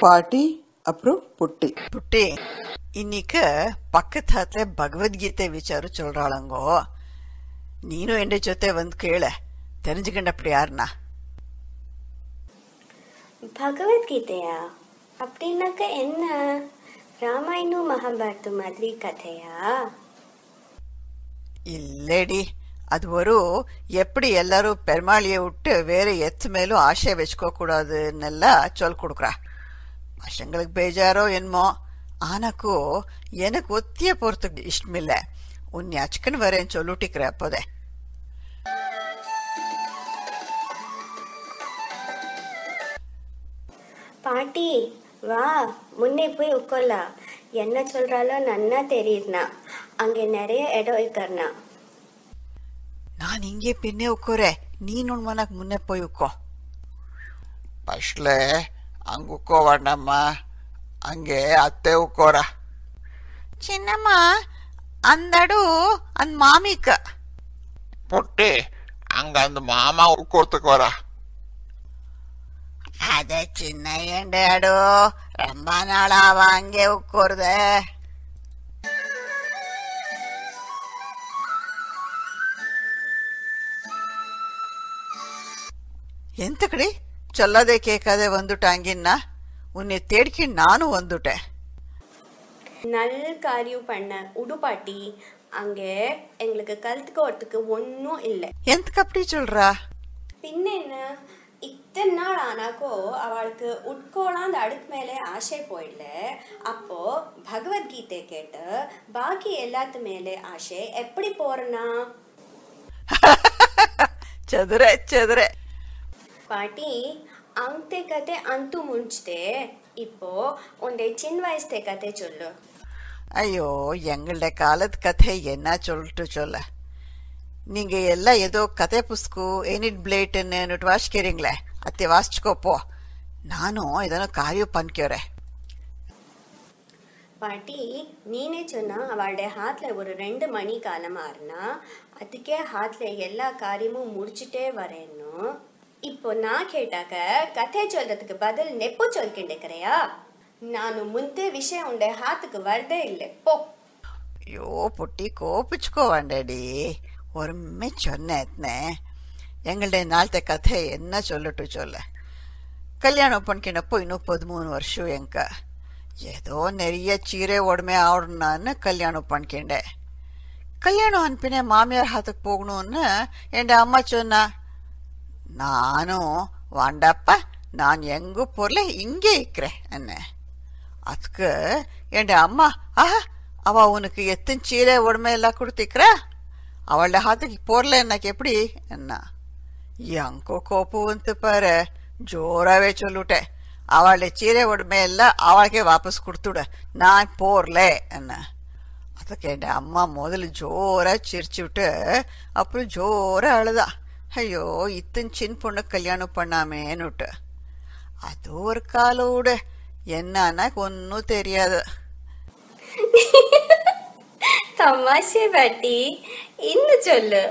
பாட்டி அப்புறம் புட்டி. புட்டி இன்னைக்கு பக்கத்தாத்துல பகவத்கீதை விசாரம் சொல்றாளங்கோ. நீனும் என் ஜொತೆ வந்து கேள தெரிஞ்சுக்கிண்டப்படி யாருன்னா. பகவத்கீதையா? அப்படின்னாக்க என்ன? ராமாயணம் மகாபாரதம் மாதிரி கதையா? இல்லடி, அது ஒரு எப்படி எல்லாரும் பெருமாளிய விட்டு வேற எத்து மேலும் ஆசை வச்சுக்க கூடாதுன்னெல்லாம் சொல் கொடுக்குறா. பசங்களுக்கு பேஜாரோ என்னமோ, ஆனாக்கோ எனக்கு ஒத்திய போறதுக்கு இஷ்டமில்ல. உன்னை அச்சுக்குன்னு வரேன்னு சொல்லிட்டிக்கிற அப்போதே. பாட்டி வா, முன்னே போய் உட்காரலாம். என்ன சொல்றாலோ நன்னா தெரியுதுனா, அங்கே நிறைய இடம் இருக்கிறனா. நான் இங்கே பின்னே உட்காரே, நீனு மனக்கு முன்னே போய் உட்கோ. ஃபஸ்ட்ல அங்கே உட்கோ வேண்டாம்மா, அங்கே அத்தை உட்கோரா. சின்னம்மா அந்தடு அந்த மாமிக்கு. புட்டி அங்க அந்த மாமா உட்கோறதுக்கு வரா. அத சின்ன ஏண்டாடு ரொம்ப நாளாவா அங்கே உட்கோருத. ಎಂತಕಡಿ ಚೊಲ್ಲದೆ ಕೇಕದೆ வந்துட்டாங்கன்னா உன்னை தேடிக்கி நானும் வந்துட்டேன். நல்ல காரியம் பண்ண உடு பாட்டி. அங்கே எங்களுக்கு கழுத்துக்கு ஒன்றும் இல்லை. எந்தக்கு அப்படி சொல்றா? பின்ன என்ன, இத்தனை நாள் ஆனாக்கோ அவளுக்கு உட்கோலாம் அந்த அடுக்கு மேலே ஆசை போயிடல. அப்போ பகவத்கீதை கேட்டு பாக்கி எல்லாத்து மேலே ஆசை எப்படி போறனா? ಚದುರೆ ಚದುರೆ பாட்டி ಅಂತೆ ಕತೆ ಅಂತೂ ಮುಂಚೆ இப்போ உன்னுடைய சின்ன வயசு கதை சொல்லு. ஐயோ, எங்களுடைய காலத்து கதை என்ன சொல்லிட்டு சொல்ல. நீங்க எல்லாம் ஏதோ கதை புஸ்தகம் ஏனிட் பிளேட்டுன்னு வாசிக்கிறீங்களே, அத்தை வாசிச்சுக்கோப்போ. நானும் இதனோ காரியம் பண்ணிக்கிறேன். பாட்டி நீனே சொன்னா அவளுடைய ஹாத்ல ஒரு 2 மணி காலமா இருந்தா, அதுக்கே ஹாத்ல எல்லா காரியமும் முடிச்சுட்டே வரேன்னு. இப்போ நான் கேட்டாக்க கதை சொல்றதுக்கு பதில் நெப்பு சொல்கின்றேக்கிறையா? ನಾನು ಮುಂದೆ ವಿಷಯ ಉಂಡೆ ಹಾತಕ್ಕೆ வரதே இல்லை போ. ஐயோ புட்டி, கோபிச்சுக்கோ வேண்டாடி. ஒருமே சொன்னேன். எங்களுடைய நாளത്തെ கதை என்ன சொல்லட்டு சொல்ல. கல்யாணம் பண்ணிக்கினப்போ இன்னும் 13 வருஷம் எங்க. ஏதோ நிறைய சீரை உடமே ஆடணும்னு கல்யாணம் பண்ணிக்கிண்டேன். கல்யாணம் அனுப்பின மாமியார் ஹாத்துக்கு போகணும்னு என் அம்மா சொன்னா. நானும் வாண்டாப்பா, நான் எங்க பொருளை இங்கே இருக்கிறேன் என்ன. அதுக்கு என் அம்மா, ஆஹா அவ உனக்கு எத்தனை சீரை உடமை எல்லாம் கொடுத்திக்கிறா, அவளோட ஹாத்துக்கு போர்ல எனக்கு எப்படி என்ன. எங்கோ கோப்பு வந்து பாரு, ஜோராவே சொல்லிவிட்டேன். அவளுடைய சீரை உடமை எல்லாம் அவளுக்கே வாபஸ் கொடுத்துட, நான் போர்ல என்ன. அதுக்கு என் அம்மா முதல்ல ஜோரா சிரிச்சு விட்டு அப்புறம் ஜோரா அழுதா. ஐயோ இத்தனை சின்ன பொண்ணு கல்யாணம் பண்ணாமேன்னுட்டு. அது ஒரு காலோடு என்னன்னா ஒன்னும் தெரியாது. தமாஷே பாட்டி, இன்னும் சொல்லு.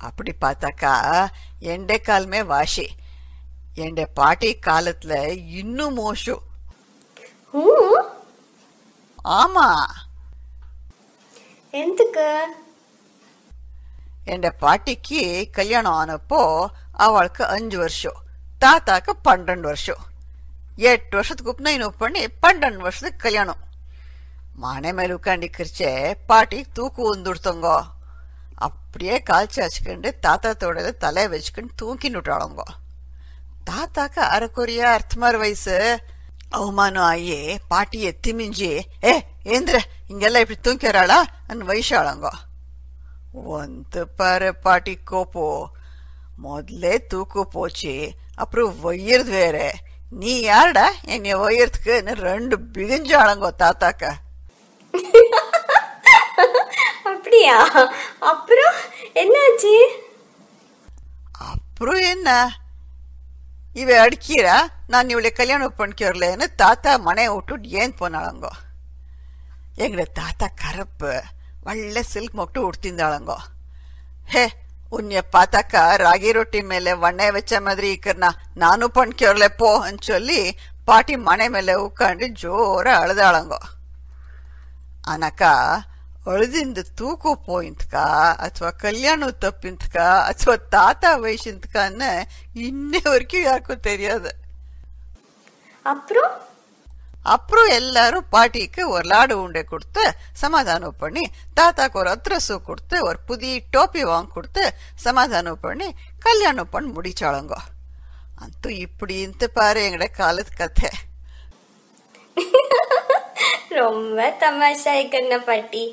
அப்படி பார்த்தாக்கா எண்டே காலமே வாஷி. என் பாட்டி காலத்துல இன்னும் மோசம். ஆமா, எதுக்கு? என் பாட்டிக்கு கல்யாணம் ஆனப்போ அவளுக்கு 5 வருஷம், தாத்தாக்கு 12 வருஷம். 8 வருஷத்துக்கு உப்புனா இன்னும் பண்ணி 12 வருஷத்துக்கு கல்யாணம். மனை மேல உட்காண்டிக்கிறிச்சே பாட்டி தூக்கு வந்துடுத்தோங்கோ. அப்படியே காய்ச்சி வச்சுக்கிண்டு தாத்தா தோட தலையை வச்சுக்கிண்டு தூக்கின்னு விட்டாளுங்கோ. தாத்தாக்கு அரைக்குறையா அர்த்தமார் வயசு. அவமானம் ஆகி பாட்டியை திமிஞ்சி, ஏந்திர இங்கெல்லாம் இப்படி தூக்கிறாளா அன்னு வயசாளங்கோ. வந்து பாரு பாட்டி கோப்போ, முதல்ல தூக்கு போச்சு, அப்புறம் ஒய்யறது வேற. நீ யாருடா என்னை ஒய்யறதுக்கு 2 பிகிஞ்சாளங்கோ தாத்தாக்க. அப்படியா? அப்புறம் என்னாச்சு? அப்புறம் என்ன, இவ அடிக்கிறா, நான் இவளை கல்யாணம் பண்ணிக்கிறலன்னு தாத்தா மனையை விட்டு ஏன் போனாளங்கோ. எங்கட தாத்தா கருப்பு வெள்ளை சில்க் மட்டும் உடுத்திருந்தாளங்கோ. ஹே உன்னை பார்த்தாக்கா ராகி ரொட்டி மேல வண்ணை வச்ச மாதிரி இருக்கிறனா நானும் பண்ணிக்கோர்ல போன்னு சொல்லி பாட்டி மனை மேல உட்காந்து ஜோர அழுதாளங்கோ. ஆனாக்கா ಅಳದಿಂದ ತೂಕು ಪೋಯಿಂತ್ಕ ಅಥವಾ ಕಲ್ಯಾಣ ತಪ್ಪಿಂತ್ಕ ಅಥವಾ ತಾತ ವಯಸ್ಸಿಂತ್ಕன்னு இன்ன வரைக்கும் யாருக்கும் தெரியாது. அப்புறம் எல்லாரும் பாட்டிக்கு ஒரு லாடு உண்டை கொடுத்து சமாதானம் பண்ணி, தாத்தாக்கு ஒரு அத்ரஸு கொடுத்து ஒரு புதிய டோப்பி வாங்கி கொடுத்து சமாதானம் பண்ணி கல்யாணம் பண்ணி முடிச்சாளுங்கோ. ಅಂತೂ இப்படி ಇಂತ பாரு எங்கட காலத்து கதை. ரொம்ப தமாஷாய்க்கண்ண பாட்டி,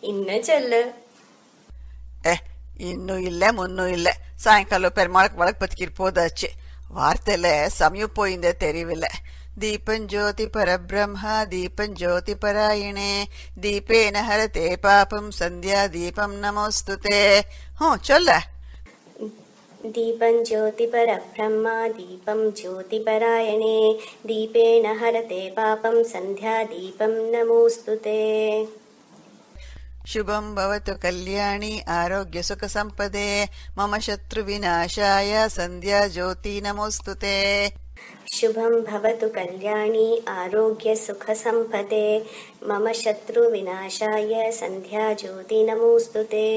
இன்னும் சொல்லு. இன்னும் இல்ல முன்னும் இல்ல. சாயங்காலம் பெருமாளுக்கு வழக்கு பத்திக்கிட்டு போதாச்சு. வார்த்தையில சமயம் போயிருந்தே தெரியவில்லை. தீபம் ஜோதி பரபிரம்மா தீபம் ஜோதி பராயணே தீபேன ஹரதே பாபம் சந்தியா தீபம் நமோஸ்துதே. சொல்ல. दीपं ज्योति परब्रह्मा दीपं ज्योति परायणे दीपेन हरते पापं संध्या दीपं नमोस्तुते. शुभं भवतु कल्याणी आरोग्य सुख संपदे मम शत्रु विनाशाय संध्या ज्योति नमोस्तुते. शुभं भवतु कल्याणी आरोग्य सुख संपदे मम शत्रु विनाशाय संध्या ज्योति नमोस्तुते.